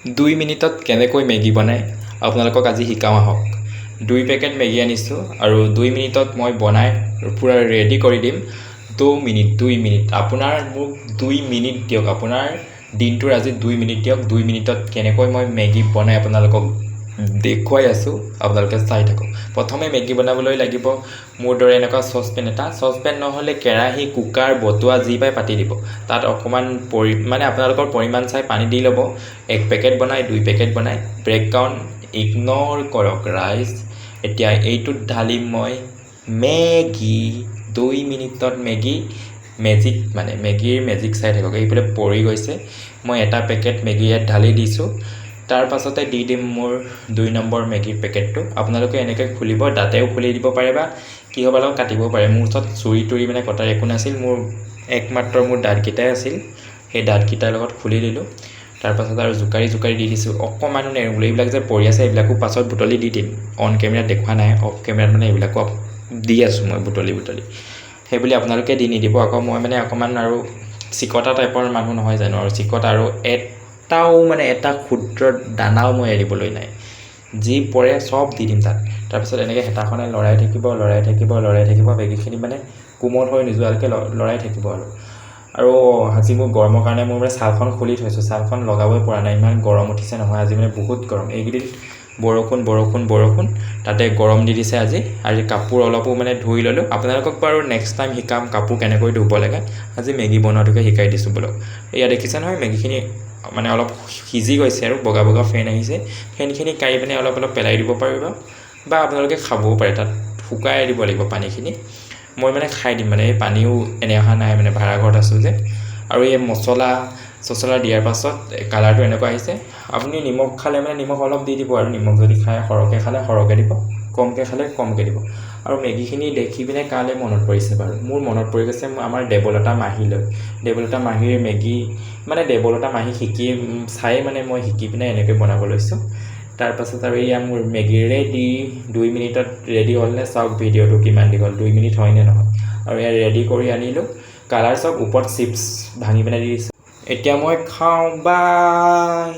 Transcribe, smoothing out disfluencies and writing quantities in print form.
2 মিনিটত কেনেকৈ মেগী বনায় আপোনালোকক আজি শিকাওঁ আহক। 2 পেকেট মেগী আনিছোঁ আৰু 2 মিনিটত মই বনাই পুৰা ৰেডি কৰি দিম। 2 মিনিট আপোনাৰ মোক 2 মিনিট দিয়ক, আপোনাৰ দিনটোৰ আজি 2 মিনিট দিয়ক। 2 মিনিটত কেনেকৈ মই মেগী বনাই আপোনালোকক দেখুৱাই আছোঁ, আপোনালোকে চাই থাকক। প্ৰথমে মেগী বনাবলৈ লাগিব মোৰ দৰে এনেকুৱা চচপেন নহ'লে কেৰাহী, কুকাৰ, বটোৱা যি পাই পাতি দিব। তাত অকণমান মানে আপোনালোকৰ পৰিমাণ চাই পানী দি ল'ব। 1 পেকেট বনাই 2 পেকেট বনাই ব্ৰেকগ্ৰাউণ্ড ইগন'ৰ কৰক ৰাইজ। এতিয়া এইটোত ঢালিম মই মেগী। 2 মিনিটত মেজিক মানে মেগীৰ মেজিক চাই থাকক। এইফালে পৰি গৈছে। মই এটা পেকেট মেগী ইয়াত ঢালি দিছোঁ। তাৰ পাছতে দি দিম মোৰ 2 নম্বৰ মেগীৰ পেকেটটো। আপোনালোকে এনেকৈ খুলিব, দাঁতেও খুলি দিব পাৰে বা কিহৰ লগত কাটিব পাৰে। মোৰ ওচৰত চুৰি মানে কটাৰ একো নাছিল, মোৰ একমাত্ৰ মোৰ দাঁতকেইটাই আছিল। সেই দাঁতকেইটাৰ লগত খুলি দিলোঁ। তাৰপাছত আৰু জোকাৰি দি দিছোঁ। অকণমানো নেৰোঁ, এইবিলাক যে পৰি আছে এইবিলাকো পাছত বুটলি দি দিম। অন কেমেৰাত দেখুওৱা নাই, অফ কেমেৰাত মানে এইবিলাকো দি আছোঁ মই বুটলি। সেইবুলি আপোনালোকে দি নিদিব আকৌ। মই মানে অকণমান আৰু চিকটা টাইপৰ মানুহ নহয় জানো, আৰু চিকটা আৰু এটাও মানে এটা ক্ষুদ্ৰ দানাও মই এৰিবলৈ নাই। যি পৰে চব দি দিম তাত। তাৰপিছত এনেকৈ হেতাখনে লৰাই থাকিব মেগীখিনি মানে কোমল হৈ নোযোৱালৈকে লৰাই থাকিব আৰু আজি মোৰ গৰমৰ কাৰণে মোৰ মানে ছালখন খুলি থৈছোঁ। ছালখন লগাবই পৰা নাই, ইমান গৰম উঠিছে নহয় আজি, মানে বহুত গৰম। এইকেইদিন বৰষুণ তাতে গৰম দি দিছে আজি কাপোৰ অলপো মানে ধুই ল'লোঁ। আপোনালোকক বাৰু নেক্সট টাইম শিকাম কাপোৰ কেনেকৈ ধুব লাগে। আজি মেগী বনোৱাটোকে শিকাই দিছোঁ বলক। এয়া দেখিছে নহয় মেগীখিনি মানে অলপ সিজি গৈছে আৰু বগা ফেন আহিছে। ফেনখিনি কাঢ়ি পিনে অলপ পেলাই দিব পাৰিব বা আপোনালোকে খাবও পাৰে। তাত শুকাই দিব লাগিব পানীখিনি। মই মানে খাই দিম, মানে এই পানীও এনে অহা নাই, মানে ভাড়া ঘৰত আছোঁ যে। আৰু এই মছলা দিয়াৰ পাছত কালাৰটো এনেকুৱা আহিছে। আপুনি নিমখ খালে মানে নিমখ অলপ দি দিব, আৰু নিমখ যদি খায় সৰহকৈ খালে সৰহকৈ দিব, কমকৈ খালে কমকৈ দিব। আৰু মেগীখিনি দেখি পিনে কালৈ মনত পৰিছে বাৰু? মোৰ মনত পৰি গৈছে আমাৰ দেৱলতা মাহীলৈ। দেৱলতা মাহীৰ মেগী মানে দেৱলতা মাহী চাই মানে মই শিকি পিনে এনেকৈ বনাব লৈছোঁ। তাৰপাছত আৰু এয়া মোৰ মেগী ৰেডি। 2 মিনিটত ৰেডি হ'লনে চাওক, ভিডিঅ'টো কিমান দীঘল, 2 মিনিট হয়নে নহয়। আৰু এয়া ৰেডি কৰি আনিলোঁ। কালাৰ চাওক, ওপৰত চিপছ ভাঙি পিনে দি দিছোঁ। এতিয়া মই খাওঁ, বাই।